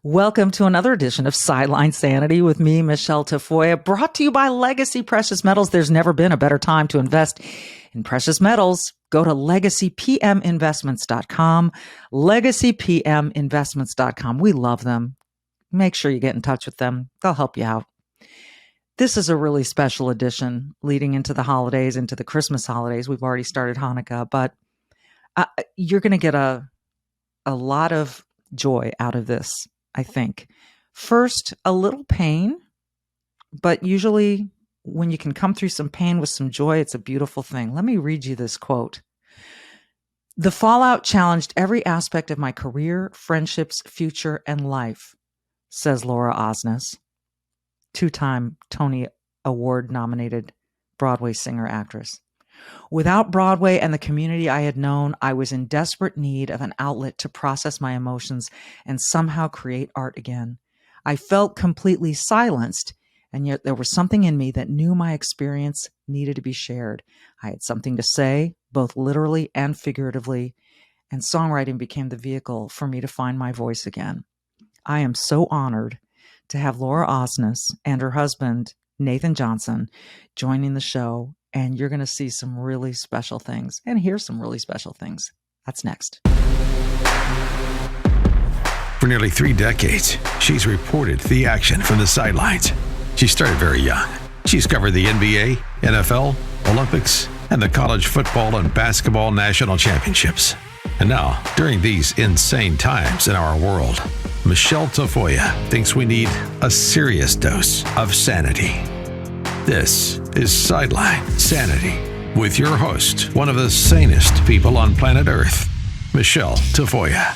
Welcome to another edition of Sideline Sanity with me, Michele Tafoya, brought to you by Legacy Precious Metals. There's never been a better time to invest in precious metals. Go to legacypminvestments.com, legacypminvestments.com. We love them. Make sure you get in touch with them. They'll help you out. This is a really special edition leading into the holidays, into the Christmas holidays. We've already started Hanukkah, but you're going to get a lot of joy out of this, I think. First, a little pain, but usually when you can come through some pain with some joy, it's a beautiful thing. Let me read you this quote. "The fallout challenged every aspect of my career, friendships, future, and life," says Laura Osnes, two-time Tony Award-nominated Broadway singer-actress. "Without Broadway and the community I had known, I was in desperate need of an outlet to process my emotions and somehow create art again. I felt completely silenced, and yet there was something in me that knew my experience needed to be shared. I had something to say, both literally and figuratively, and songwriting became the vehicle for me to find my voice again." I am so honored to have Laura Osnes and her husband, Nathan Johnson, joining the show. And you're going to see some really special things and hear some really special things. That's next. For nearly 3 decades, she's reported the action from the sidelines. She started very young. She's covered the NBA, NFL, Olympics, and the college football and basketball national championships. And now, during these insane times in our world, Michele Tafoya thinks we need a serious dose of sanity. This is Sideline Sanity with your host, one of the sanest people on planet Earth, Michele Tafoya.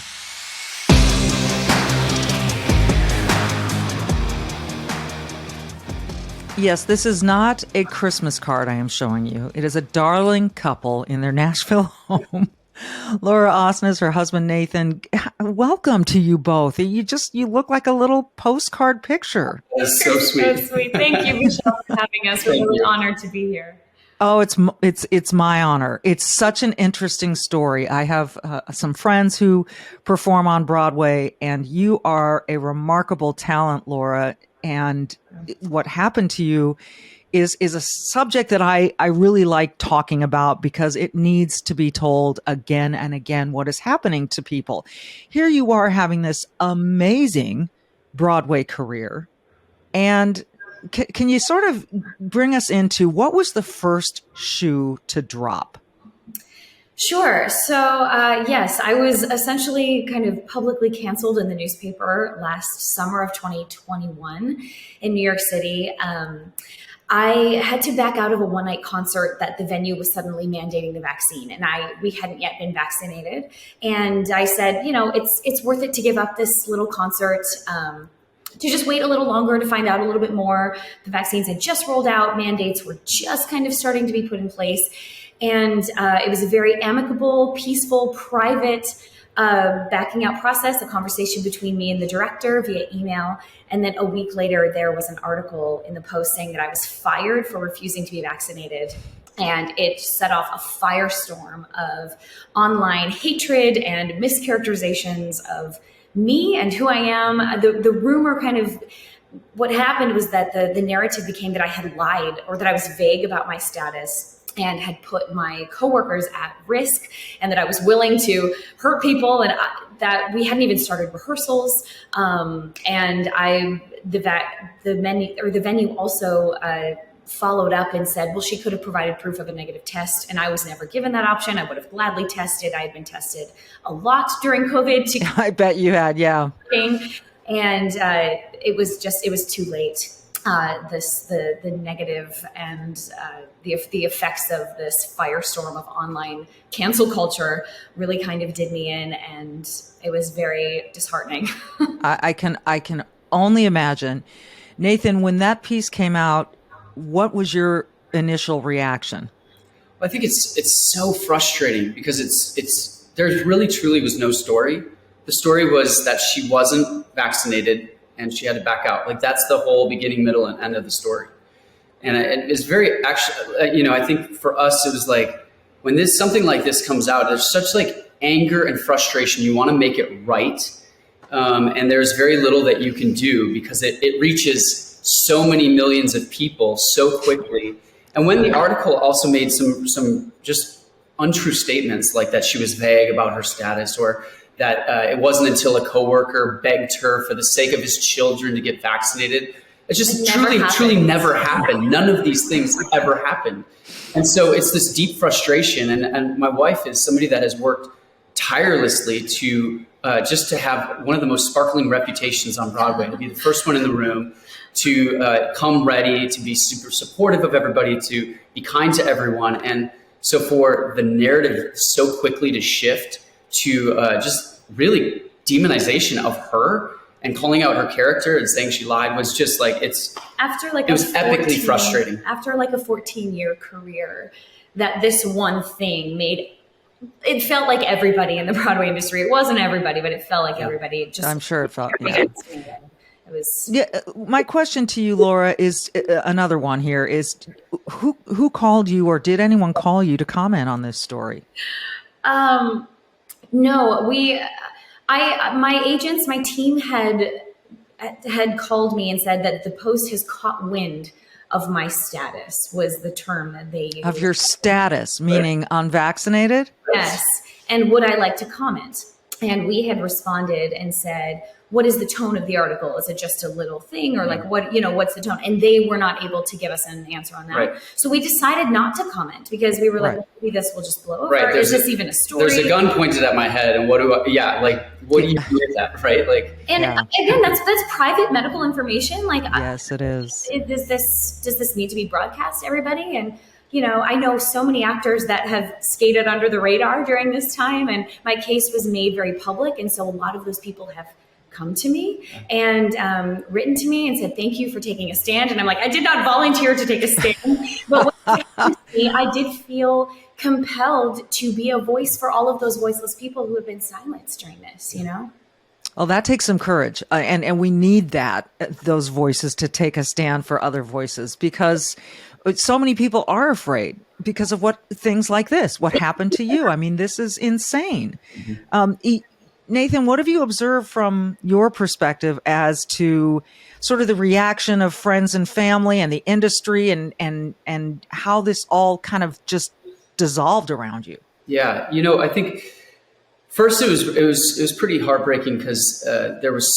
Yes, this is not a Christmas card I am showing you. It is a darling couple in their Nashville home. Laura Osnes, her husband Nathan. Welcome to you both. You look like a little postcard picture. That's so sweet. So sweet. Thank you, Michele, for having us. We're really honored to be here. Oh, it's my honor. It's such an interesting story. I have some friends who perform on Broadway, and you are a remarkable talent, Laura. And what happened to you is a subject that I really like talking about because it needs to be told again and again what is happening to people. Here you are having this amazing Broadway career. And can you sort of bring us into what was the first shoe to drop? Sure. So, yes, I was essentially kind of publicly canceled in the newspaper last summer of 2021 in New York City. I had to back out of a one-night concert that the venue was suddenly mandating the vaccine, and we hadn't yet been vaccinated. And I said, it's worth it to give up this little concert, to just wait a little longer to find out a little bit more. The vaccines had just rolled out, mandates were just kind of starting to be put in place. And it was a very amicable, peaceful, private backing out process, a conversation between me and the director via email. And then a week later, there was an article in the Post saying that I was fired for refusing to be vaccinated. And it set off a firestorm of online hatred and mischaracterizations of me and who I am. The rumor what happened was that the narrative became that I had lied or that I was vague about my status and had put my coworkers at risk, and that I was willing to hurt people, and that we hadn't even started rehearsals. And the venue also followed up and said, well, she could have provided proof of a negative test, and I was never given that option. I would have gladly tested. I had been tested a lot during COVID. I bet you had, yeah. And it was too late. The negative and the effects of this firestorm of online cancel culture really kind of did me in, and it was very disheartening. I can only imagine. Nathan, when that piece came out, what was your initial reaction? I think it's so frustrating because there really truly was no story. The story was that she wasn't vaccinated and she had to back out. Like, that's the whole beginning, middle, and end of the story. And it's very, actually, I think for us, it was like, when something like this comes out, there's such like anger and frustration. You want to make it right. and there's very little that you can do because it reaches so many millions of people so quickly. And when the article also made some just untrue statements, like that she was vague about her status, or that it wasn't until a coworker begged her for the sake of his children to get vaccinated. It's just truly never happened. None of these things ever happened. And so it's this deep frustration. And my wife is somebody that has worked tirelessly to just to have one of the most sparkling reputations on Broadway, to be the first one in the room, to come ready, to be super supportive of everybody, to be kind to everyone. And so for the narrative so quickly to shift to just really demonization of her and calling out her character and saying she lied was just like, it was epically frustrating. After like a 14-year career, that this one thing made, it felt like everybody in the Broadway industry. It wasn't everybody, but it felt like everybody. Just, I'm sure it felt, It was. Yeah. My question to you, Laura, is another one here is who called you, or did anyone call you to comment on this story? No, my agents, my team had called me and said that the Post has caught wind of my status, was the term that they used. Of your status, meaning unvaccinated? Yes. And would I like to comment? And we had responded and said, what is the tone of the article? Is it just a little thing, or like what's the tone? And they were not able to give us an answer on that. Right. So we decided not to comment because we were like, well, maybe this will just blow over. Right. Is this even a story? There's a gun pointed at my head, and what do you do with that, right? Like, and again, that's private medical information. Like, yes, it is. Does this need to be broadcast to everybody? And I know so many actors that have skated under the radar during this time, and my case was made very public, and so a lot of those people have come to me and written to me and said, thank you for taking a stand. And I'm like, I did not volunteer to take a stand, but when I did feel compelled to be a voice for all of those voiceless people who have been silenced during this, Well, that takes some courage. And we need those voices to take a stand for other voices, because so many people are afraid because of things like this, what happened to you. I mean, this is insane. Nathan, what have you observed from your perspective as to sort of the reaction of friends and family and the industry, and how this all kind of just dissolved around you? Yeah, I think first it was pretty heartbreaking because there was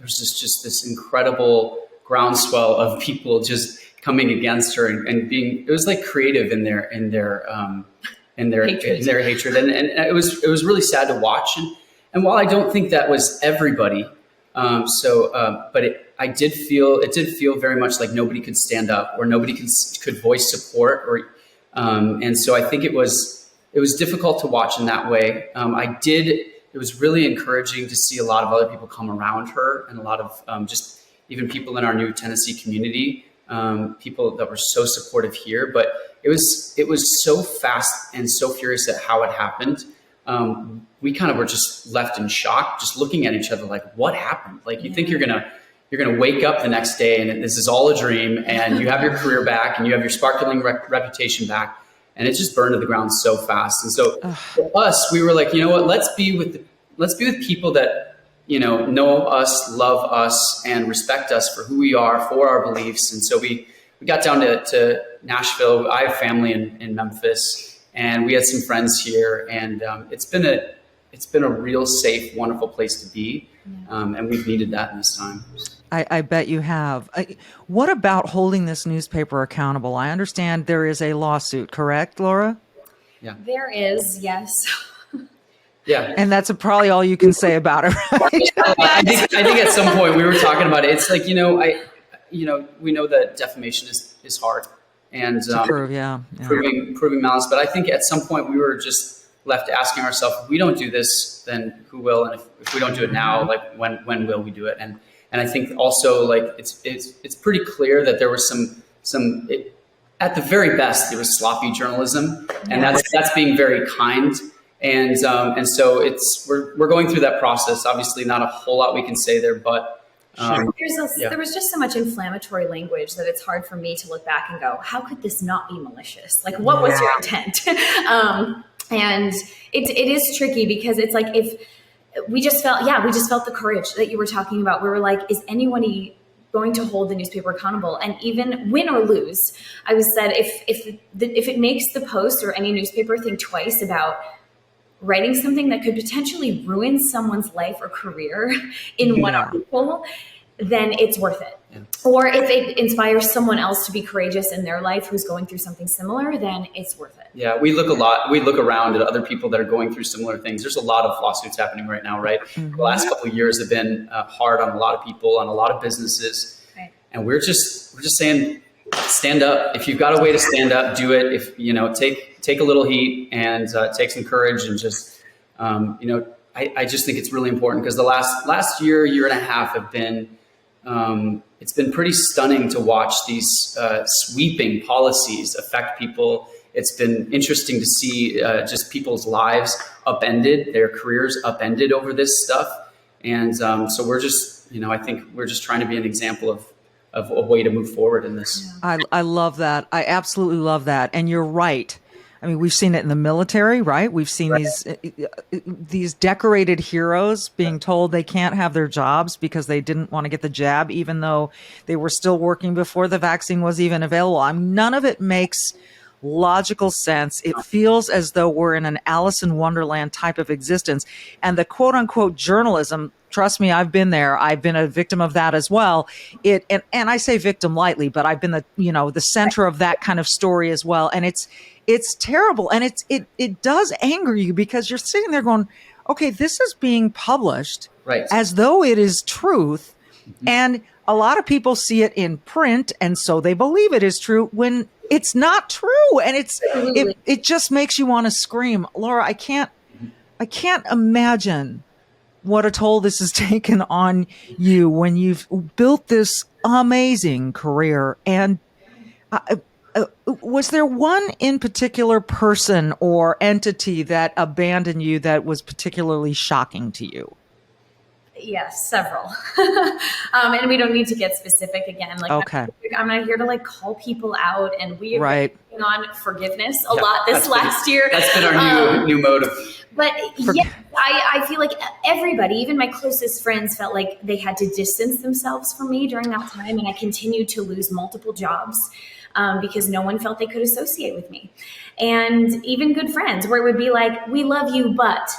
just this incredible groundswell of people just coming against her and being, it was like creative in their hatred. And it was really sad to watch. And while I don't think that was everybody, I did feel very much like nobody could stand up, or nobody could voice support, and so I think it was difficult to watch in that way. It was really encouraging to see a lot of other people come around her, and a lot of just even people in our new Tennessee community, people that were so supportive here. But it was so fast and so furious at how it happened. We kind of were just left in shock, just looking at each other like, what happened? Like, you think you're gonna wake up the next day and this is all a dream, and you have your career back and you have your sparkling reputation back, and it just burned to the ground so fast. And so for us, we were like, you know what? Let's be with people that know us, love us, and respect us for who we are, for our beliefs. And so we got down to Nashville. I have family in Memphis, and we had some friends here, and it's been a real safe, wonderful place to be, and we've needed that in this time. I bet you have. What about holding this newspaper accountable? I understand there is a lawsuit, correct, Laura? Yeah, there is. Yes. Yeah, and that's probably all you can say about it, right? I think at some point we were talking about it. It's like, we know that defamation is hard, and to prove, proving malice. But I think at some point we were just left asking ourselves, if we don't do this, then who will? And if we don't do it now, like when will we do it? And I think also, like, it's pretty clear that there was some at the very best there was sloppy journalism, and that's being very kind. And so we're going through that process. Obviously, not a whole lot we can say there, but there was just so much inflammatory language that it's hard for me to look back and go, how could this not be malicious? Like, what was your intent? And it is tricky because it's like, we just felt the courage that you were talking about. We were like, is anybody going to hold the newspaper accountable? And even win or lose, I was said, if it makes the Post or any newspaper think twice about writing something that could potentially ruin someone's life or career in one article, then it's worth it. Yeah. Or if it inspires someone else to be courageous in their life who's going through something similar, then it's worth it. Yeah, we look around at other people that are going through similar things. There's a lot of lawsuits happening right now, right? Mm-hmm. The last couple of years have been hard on a lot of people, on a lot of businesses. Right. And we're just saying, stand up. If you've got a way to stand up, do it. If, take a little heat and take some courage and just, I just think it's really important because the last year and a half have been, it's been pretty stunning to watch these sweeping policies affect people. It's been interesting to see just people's lives upended, their careers upended over this stuff. And so we're just, I think we're just trying to be an example of a way to move forward in this. I love that. I absolutely love that. And you're right. I mean, we've seen it in the military, right? We've seen these decorated heroes being told they can't have their jobs because they didn't want to get the jab, even though they were still working before the vaccine was even available. I mean, none of it makes logical sense. It feels as though we're in an Alice in Wonderland type of existence. And the quote unquote journalism, trust me, I've been there. I've been a victim of that as well. And I say victim lightly, but I've been the center of that kind of story as well. And it's terrible. And it does anger you because you're sitting there going, okay, this is being published as though it is truth. Mm-hmm. And a lot of people see it in print. And so they believe it is true when it's not true. And it just makes you want to scream. Laura, I can't imagine what a toll this has taken on you when you've built this amazing career. And was there one in particular person or entity that abandoned you that was particularly shocking to you? Yes, several. And we don't need to get specific again. Okay. I'm not here to call people out, and we are working on forgiveness a lot this last year. That's been our new motive. But I feel like everybody, even my closest friends, felt like they had to distance themselves from me during that time. And I continued to lose multiple jobs because no one felt they could associate with me. And even good friends where it would be like, we love you, but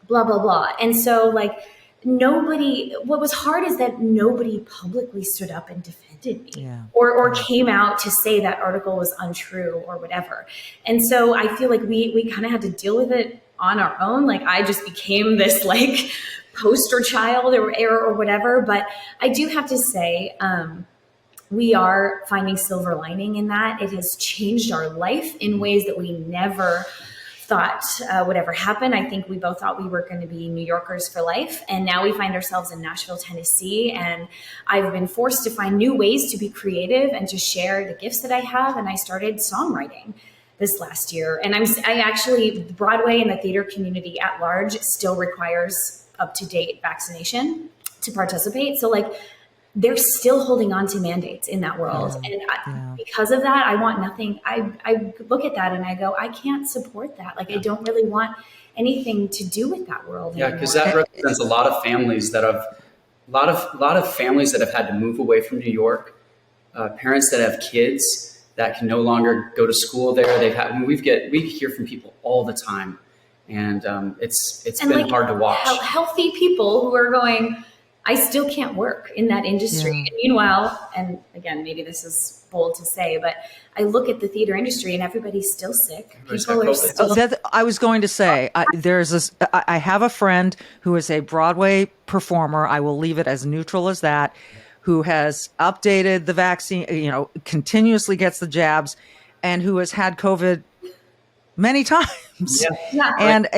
blah, blah, blah. And so what was hard is that nobody publicly stood up and defended me or came out to say that article was untrue or whatever. And so I feel like we kind of had to deal with it on our own. I just became this poster child or whatever. But I do have to say, we are finding silver lining in that. It has changed our life in ways that we never thought would ever happen. I think we both thought we were going to be New Yorkers for life. And now we find ourselves in Nashville, Tennessee. And I've been forced to find new ways to be creative and to share the gifts that I have. And I started songwriting this last year. And I actually, Broadway and the theater community at large still requires up-to-date vaccination to participate. So they're still holding on to mandates in that world. And because of that, I want nothing. I look at that and I go, I can't support that. I don't really want anything to do with that world anymore. Yeah, because that represents a lot of families that have, a lot of families that have had to move away from New York, parents that have kids that can no longer go to school there. We hear from people all the time. And it's been hard to watch. Healthy people who are going, I still can't work in that industry. Yeah. And meanwhile, and again, maybe this is bold to say, but I look at the theater industry and everybody's still sick. People are still. I was going to say, I have a friend who is a Broadway performer. I will leave it as neutral as that, who has updated the vaccine, continuously gets the jabs, and who has had COVID many times. Yeah. And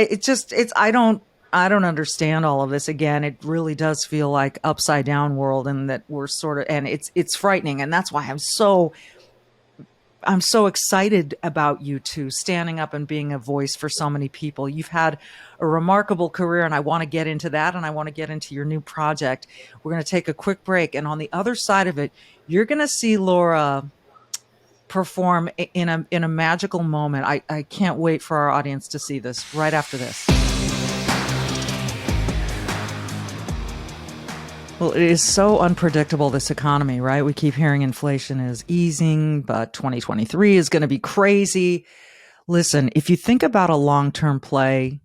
I don't understand all of this. Again, it really does feel like upside down world, and that we're and it's frightening. And that's why I'm so excited about you two standing up and being a voice for so many people. You've had a remarkable career, and I want to get into that, and I want to get into your new project. We're going to take a quick break, and on the other side of it, you're going to see Laura perform in a magical moment. I can't wait for our audience to see this right after this. Well, it is so unpredictable, this economy, right? We keep hearing inflation is easing, but 2023 is going to be crazy. Listen, if you think about a long-term play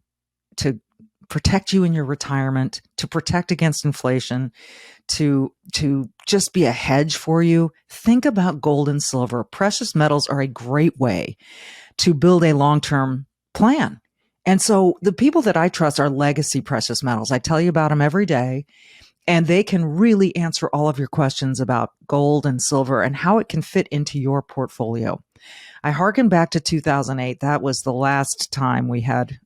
to protect you in your retirement, to protect against inflation, to just be a hedge for you, think about gold and silver. Precious metals are a great way to build a long-term plan. And so the people that I trust are Legacy Precious Metals. I tell you about them every day. And they can really answer all of your questions about gold and silver and how it can fit into your portfolio. I hearken back to 2008. That was the last time we had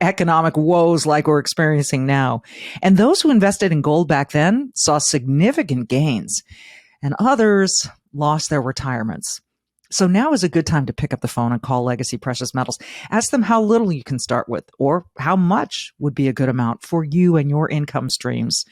economic woes like we're experiencing now. And those who invested in gold back then saw significant gains, and others lost their retirements. So now is a good time to pick up the phone and call Legacy Precious Metals. Ask them how little you can start with or how much would be a good amount for you and your income streams.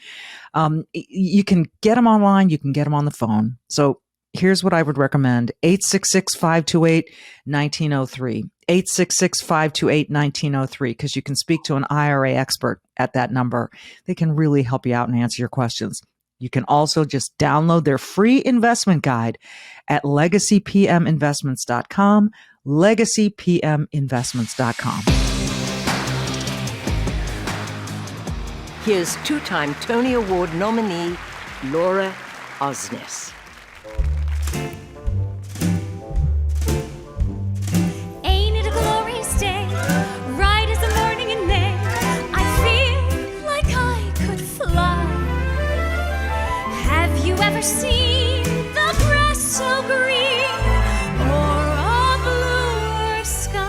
You can get them online. You can get them on the phone. So here's what I would recommend. 866-528-1903. 866-528-1903, because you can speak to an IRA expert at that number. They can really help you out and answer your questions. You can also just download their free investment guide at legacypminvestments.com, legacypminvestments.com. Here's two-time Tony Award nominee Laura Osnes. Ain't it a glorious day, right as the morning in May? I feel like I could fly. Have you ever seen the grass so green, or a bluer sky?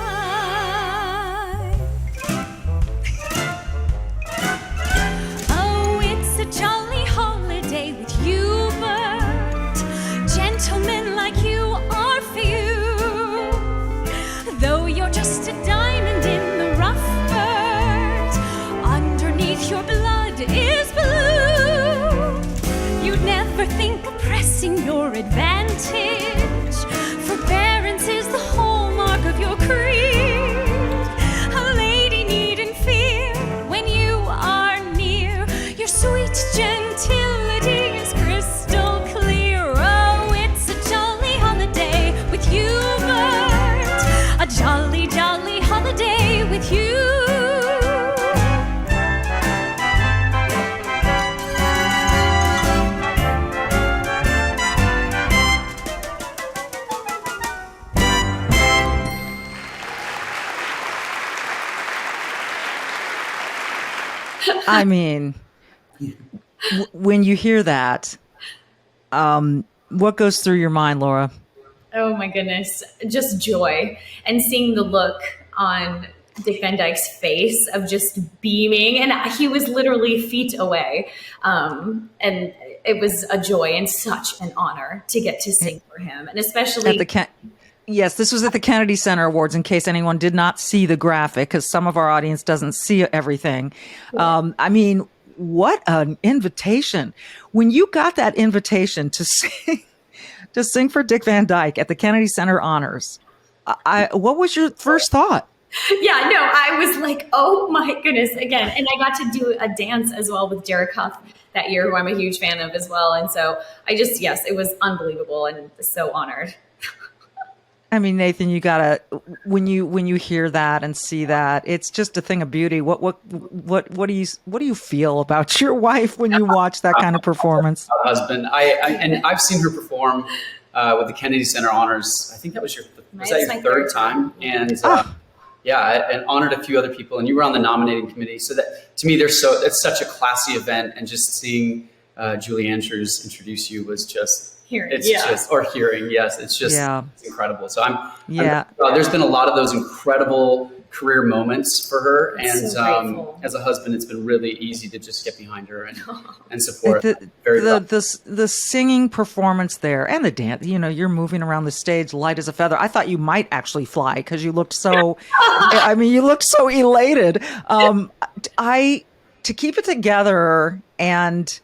Oh, it's a jolly holiday with you, Bert. Gentlemen like you are for you. Though you're just a diamond in the rough, Bert, underneath your blood is blue. You'd never think of pressing your advantage. Forbearance is the hallmark of your creed. A lady needn't fear when you are near. Your sweet gentility is crystal clear. Oh, it's a jolly holiday with you, Bert. A jolly, jolly holiday with you. I mean, when you hear that, what goes through your mind, Laura? Oh my goodness, just joy. And seeing the look on Dick Van Dyke's face of just beaming. And he was literally feet away. And it was a joy and such an honor to get to sing for him. And especially Yes, this was at the Kennedy Center Awards, in case anyone did not see the graphic, because some of our audience doesn't see everything. I mean, what an invitation. When you got that invitation to sing for Dick Van Dyke at the Kennedy Center Honors, what was your first thought? Yeah, no, I was like, oh my goodness, again. And I got to do a dance as well with Derek Huff that year, who I'm a huge fan of as well. And so yes, it was unbelievable and so honored. I mean, Nathan, you gotta, when you hear that and see that, it's just a thing of beauty. What do you feel about your wife when you watch that kind of performance? Husband, I've seen her perform with the Kennedy Center Honors. I think that was your third time, and and honored a few other people. And you were on the nominating committee, so that to me, it's such a classy event, and just seeing Julie Andrews introduce you was just. It's incredible. So there's been a lot of those incredible career moments for her, and so as a husband, it's been really easy to just get behind her and support. The singing performance there and the dance. You know, you're moving around the stage light as a feather. I thought you might actually fly because you looked so. I mean, you looked so elated. To keep it together and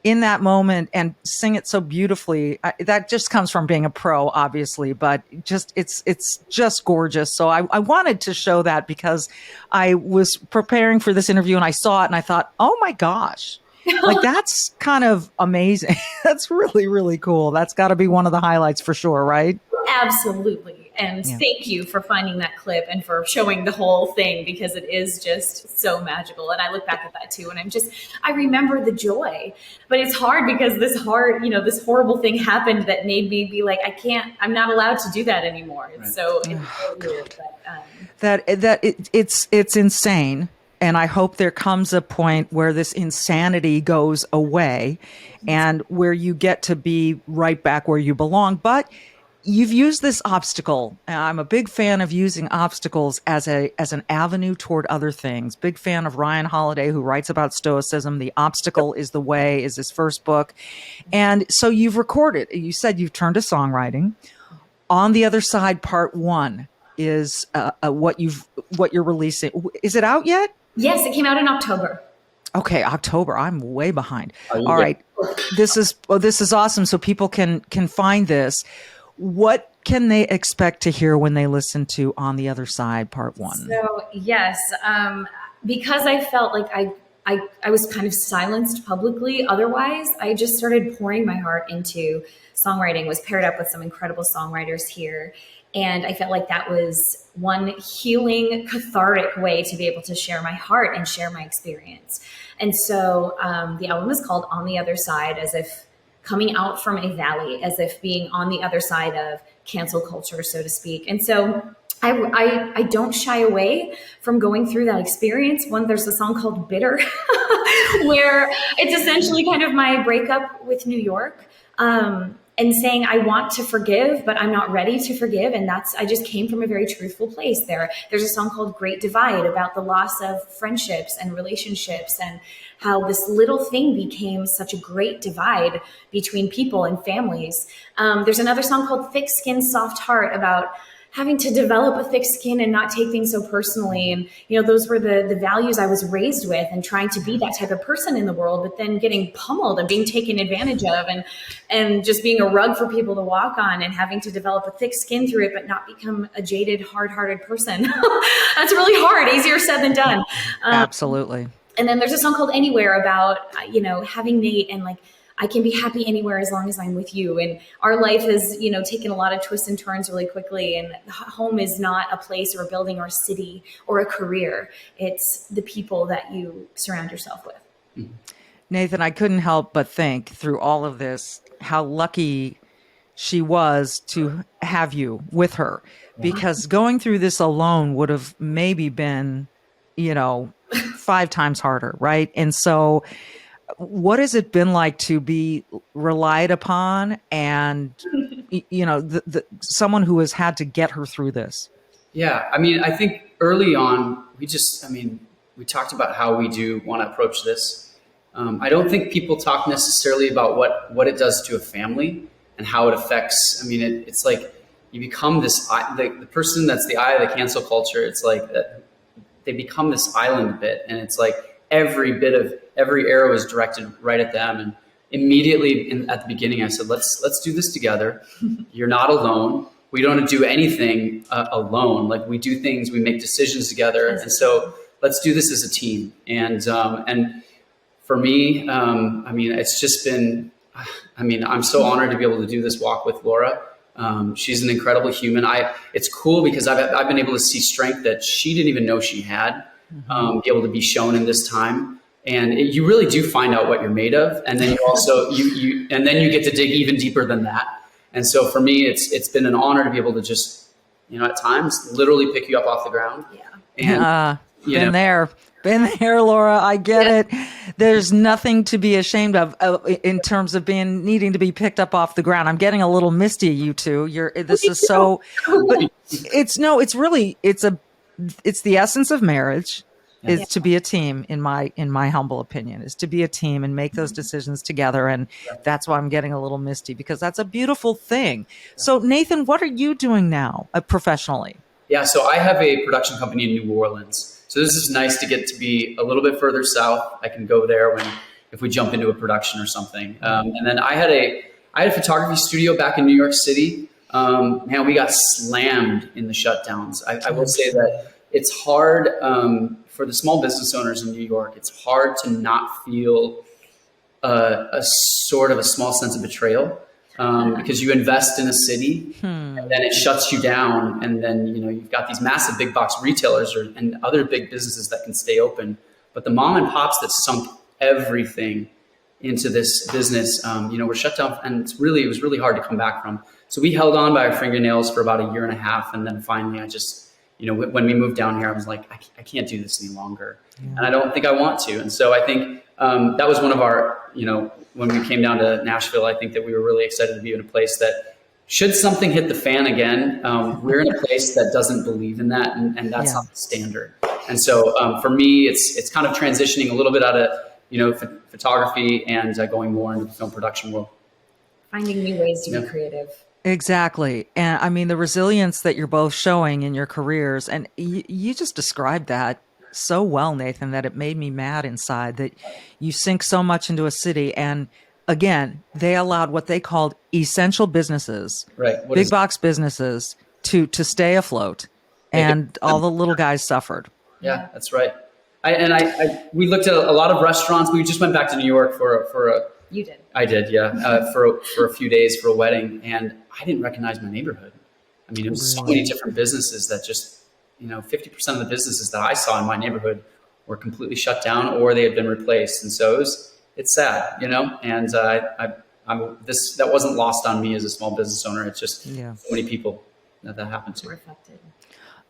in that moment and sing it so beautifully, that just comes from being a pro, obviously, but it's just gorgeous. So I wanted to show that because I was preparing for this interview and I saw it and I thought, oh my gosh, Like, that's kind of amazing. That's really, really cool. That's got to be one of the highlights for sure, right? Absolutely. And Yeah. thank you for finding that clip and for showing the whole thing, because it is just so magical. And I look back at that too, and I remember the joy. But it's hard because this horrible thing happened that made me be like, I'm not allowed to do that anymore. It's so weird. But, It's insane. And I hope there comes a point where this insanity goes away and where you get to be right back where you belong. But you've used this obstacle. I'm a big fan of using obstacles as an avenue toward other things. Big fan of Ryan Holiday, who writes about Stoicism. The Obstacle is the Way is his first book. And so you said you've turned to songwriting. On the Other Side, Part 1 is what you're releasing. Is it out yet? yes, it came out in October. Okay, October. I'm way behind. All right. This is awesome. So people can find this. What can they expect to hear when they listen to On the Other Side, Part 1? So yes, because I felt like I was kind of silenced publicly. Otherwise, I just started pouring my heart into songwriting. Was paired up with some incredible songwriters here. And I felt like that was one healing, cathartic way to be able to share my heart and share my experience. And so the album is called On the Other Side, as if coming out from a valley, as if being on the other side of cancel culture, so to speak. And so I don't shy away from going through that experience. There's a song called Bitter, where it's essentially kind of my breakup with New York. And saying, I want to forgive, but I'm not ready to forgive. And I just came from a very truthful place there. There's a song called Great Divide about the loss of friendships and relationships, and how this little thing became such a great divide between people and families. There's another song called Thick Skin, Soft Heart, about having to develop a thick skin and not take things so personally. And, those were the values I was raised with, and trying to be that type of person in the world, but then getting pummeled and being taken advantage of, and just being a rug for people to walk on, and having to develop a thick skin through it, but not become a jaded, hard-hearted person. That's really hard, easier said than done. Absolutely. And then there's a song called Anywhere about, having Nate, and like, I can be happy anywhere as long as I'm with you. And our life has, taken a lot of twists and turns really quickly. And home is not a place or a building or a city or a career. It's the people that you surround yourself with. Nathan, I couldn't help but think through all of this how lucky she was to have you with her, because going through this alone would have maybe been, 5 times harder, right? And so what has it been like to be relied upon and, someone who has had to get her through this? Yeah. I mean, I think early on, we talked about how we do want to approach this. I don't think people talk necessarily about what it does to a family and how it affects. I mean, it's like you become this, the person that's the eye of the cancel culture. It's like that they become this island bit, and it's like every arrow is directed right at them. And immediately at the beginning, I said, let's do this together. You're not alone. We don't do anything alone. Like, we do things, we make decisions together. And so let's do this as a team. And for me, it's just been, I'm so honored to be able to do this walk with Laura. She's an incredible human. It's cool because I've been able to see strength that she didn't even know she had, be able to be shown in this time. And you really do find out what you're made of. And then you also, and then you get to dig even deeper than that. And so for me, it's been an honor to be able to just, at times literally pick you up off the ground. Yeah. And, been there, Laura. I get it. There's nothing to be ashamed of in terms of needing to be picked up off the ground. I'm getting a little misty, you two. This is so, but it's the essence of marriage. Is to be a team, in my humble opinion, is to be a team and make those decisions together. And that's why I'm getting a little misty, because that's a beautiful thing. So Nathan, what are you doing now professionally? Yeah, so I have a production company in New Orleans. So this is nice to get to be a little bit further south. I can go there if we jump into a production or something. And then I had a photography studio back in New York City. Man, we got slammed in the shutdowns. I will say that it's hard for the small business owners in New York. It's hard to not feel a sort of a small sense of betrayal, because you invest in a city and then it shuts you down. And then, you've got these massive big box retailers and other big businesses that can stay open. But the mom and pops that sunk everything into this business, were shut down, and it was really hard to come back from. So we held on by our fingernails for about a year and a half. And then finally I just, when we moved down here, I was like, I can't do this any longer. Yeah. And I don't think I want to. And so I think that was one of our, when we came down to Nashville, I think that we were really excited to be in a place that, should something hit the fan again, we're in a place that doesn't believe in that. And that's not the standard. And so for me, it's kind of transitioning a little bit out of, photography and going more into the film production world. Finding new ways to be creative. Exactly. And I mean, the resilience that you're both showing in your careers, and you just described that so well, Nathan, that it made me mad inside that you sink so much into a city. And again, they allowed what they called essential businesses, big box businesses to stay afloat. And all the little guys suffered. Yeah, that's right. We looked at a lot of restaurants. We just went back to New York for a. You did. I did, yeah, for a few days for a wedding, and I didn't recognize my neighborhood. I mean, it was so many different businesses that just, 50% of the businesses that I saw in my neighborhood were completely shut down or they had been replaced, and so it's sad, And that wasn't lost on me as a small business owner. It's just so many people that happened to. Reflected.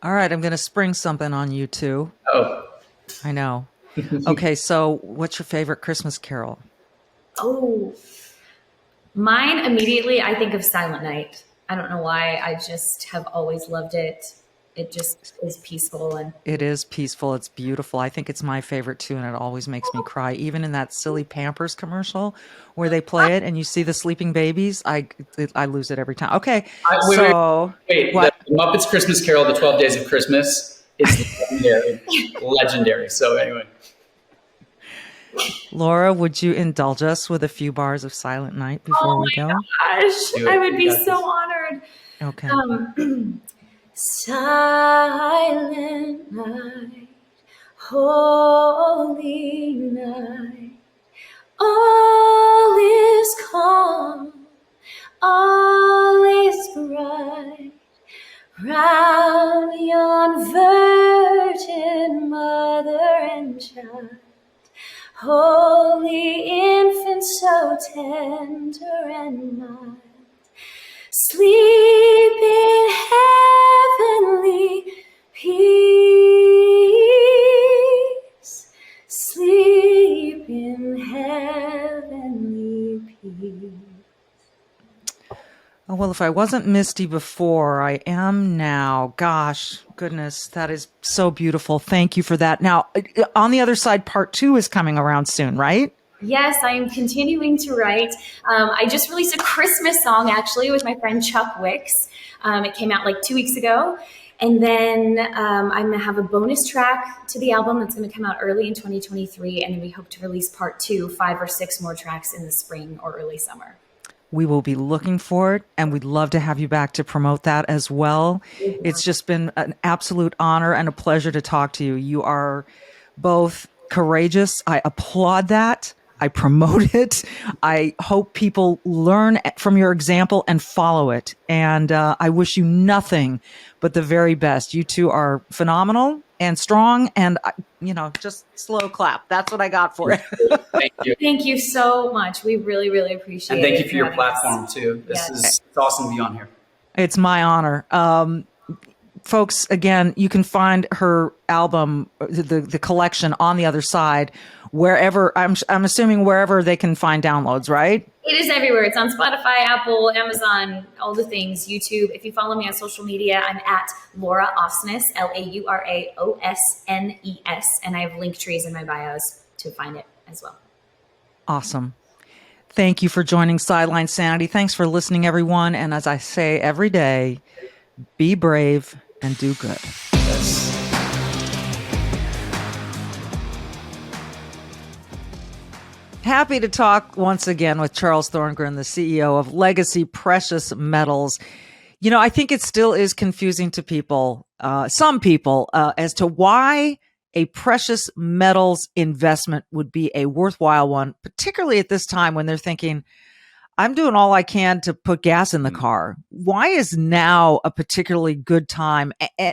All right, I'm going to spring something on you too. Oh. I know. Okay, so what's your favorite Christmas carol? Oh, mine immediately, I think of Silent Night. I don't know why. I just have always loved it. It just is peaceful. And it is peaceful. It's beautiful. I think it's my favorite too, and it always makes me cry. Even in that silly Pampers commercial where they play it and you see the sleeping babies, I lose it every time. Okay, wait. The Muppets Christmas Carol, The 12 Days of Christmas, is legendary. So anyway. Laura, would you indulge us with a few bars of Silent Night before we go? Oh my gosh, I would be so honored. Okay. Silent night, holy night, all is calm, all is bright, round yon virgin mother and child. Holy infant, so tender and mild, sleep in heavenly peace, sleep in heavenly peace. Oh, well, if I wasn't misty before, I am now. Gosh, goodness, that is so beautiful. Thank you for that. Now, on the other side, part 2 is coming around soon, right? Yes, I am continuing to write. I just released a Christmas song, actually, with my friend Chuck Wicks. It came out like 2 weeks ago. And then I'm going to have a bonus track to the album that's going to come out early in 2023. And then we hope to release part 2, 5 or 6 more tracks in the spring or early summer. We will be looking for it, and we'd love to have you back to promote that as well. It's just been an absolute honor and a pleasure to talk to you. You are both courageous. I applaud that. I promote it. I hope people learn from your example and follow it. And I wish you nothing but the very best. You two are phenomenal and strong, and just slow clap. That's what I got for it. Thank you. Thank you so much. We really, really appreciate it. And thank you for your platform too. It's awesome to be on here. It's my honor. Folks, again, you can find her album, the collection, On the Other Side, wherever, I'm assuming wherever they can find downloads, right? It is everywhere. It's on Spotify, Apple, Amazon, all the things, YouTube. If you follow me on social media, I'm at Laura Osnes, LauraOsnes, and I have link trees in my bios to find it as well. Awesome. Thank you for joining Sideline Sanity. Thanks for listening, everyone. And as I say every day, be brave and do good. Yes. Happy to talk once again with Charles Thorngren, the CEO of Legacy Precious Metals. I think it still is confusing to people, some people, as to why a precious metals investment would be a worthwhile one, particularly at this time when they're thinking, I'm doing all I can to put gas in the car. Why is now a particularly good time?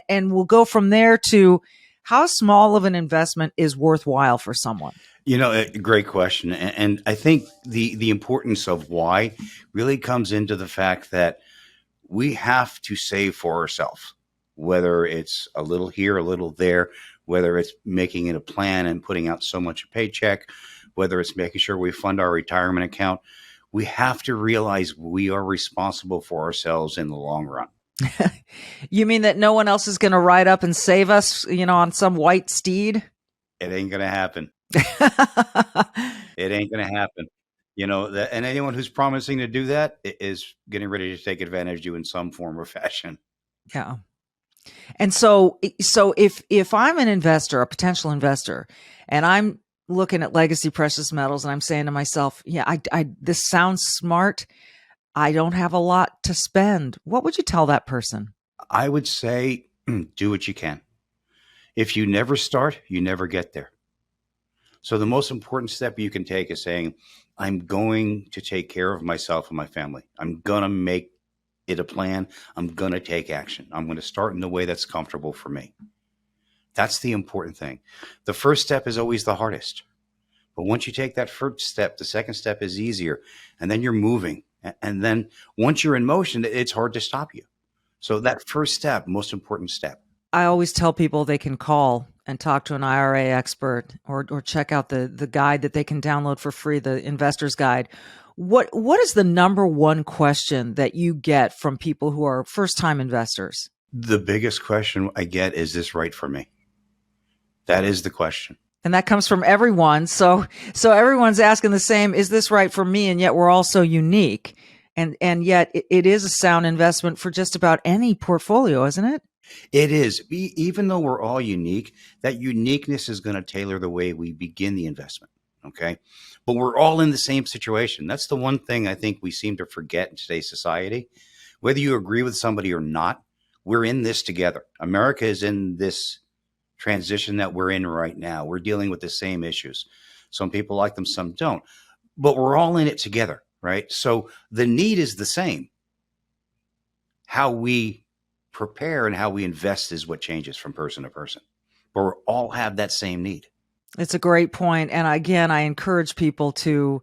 And we'll go from there to how small of an investment is worthwhile for someone. A great question. And I think the importance of why really comes into the fact that we have to save for ourselves, whether it's a little here, a little there, whether it's making it a plan and putting out so much a paycheck, whether it's making sure we fund our retirement account. We have to realize we are responsible for ourselves in the long run. You mean that no one else is going to ride up and save us, on some white steed? It ain't going to happen. It ain't going to happen. And anyone who's promising to do that is getting ready to take advantage of you in some form or fashion. Yeah. And so if I'm an investor, a potential investor, and I'm looking at legacy precious metals and I'm saying to myself, yeah, this sounds smart. I don't have a lot to spend. What would you tell that person? I would say, do what you can. If you never start, you never get there. So the most important step you can take is saying, I'm going to take care of myself and my family. I'm going to make it a plan. I'm going to take action. I'm going to start in the way that's comfortable for me. That's the important thing. The first step is always the hardest. But once you take that first step, the second step is easier. And then you're moving. And then once you're in motion, it's hard to stop you. So that first step, most important step. I always tell people they can call and talk to an IRA expert or check out the guide that they can download for free, the investor's guide. What is the number one question that you get from people who are first-time investors? The biggest question I get is this right for me? That is the question. And that comes from everyone. So everyone's asking the same, is this right for me? And yet we're all so unique. And yet it is a sound investment for just about any portfolio, isn't it? It is. Even though we're all unique, that uniqueness is going to tailor the way we begin the investment. Okay. But we're all in the same situation. That's the one thing I think we seem to forget in today's society. Whether you agree with somebody or not, we're in this together. America is in this transition that we're in right now. We're dealing with the same issues. Some people like them, some don't. But we're all in it together, right? So the need is the same. How we prepare and how we invest is what changes from person to person. But we all have that same need. It's a great point. And again, I encourage people to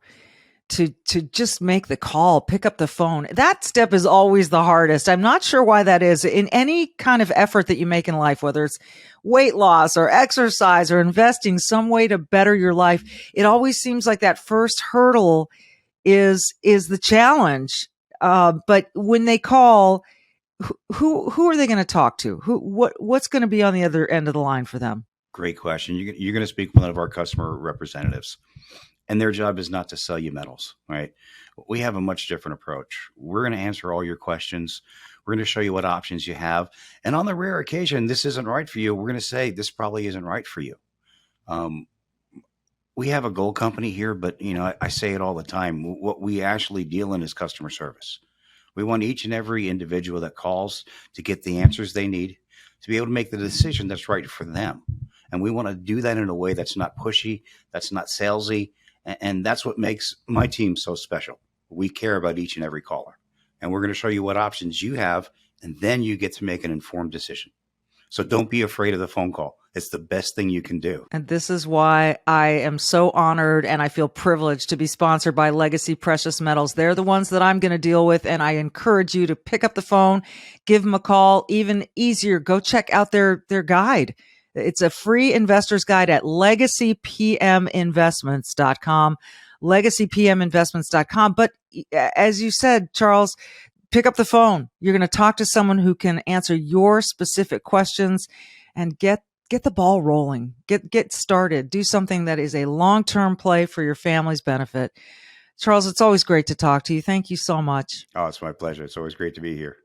just make the call, pick up the phone. That step is always the hardest. I'm not sure why that is. In any kind of effort that you make in life, whether it's weight loss or exercise or investing some way to better your life, it always seems like that first hurdle is the challenge. But when they call, who are they going to talk to? What's going to be on the other end of the line for them? Great question. You're going to speak with one of our customer representatives, and their job is not to sell you metals, right? We have a much different approach. We're going to answer all your questions. We're going to show you what options you have. And on the rare occasion, this isn't right for you, we're going to say, this probably isn't right for you. We have a gold company here, but I say it all the time. What we actually deal in is customer service. We want each and every individual that calls to get the answers they need to be able to make the decision that's right for them. And we want to do that in a way that's not pushy, that's not salesy. And that's what makes my team so special. We care about each and every caller. And we're going to show you what options you have, and then you get to make an informed decision. So don't be afraid of the phone call. It's the best thing you can do. And this is why I am so honored and I feel privileged to be sponsored by Legacy Precious Metals. They're the ones that I'm going to deal with. And I encourage you to pick up the phone, give them a call. Even easier, go check out their guide. It's a free investor's guide at legacypminvestments.com, legacypminvestments.com. But as you said, Charles, pick up the phone. You're going to talk to someone who can answer your specific questions and get the ball rolling, get started, do something that is a long-term play for your family's benefit. Charles, it's always great to talk to you. Thank you so much. Oh, it's my pleasure. It's always great to be here.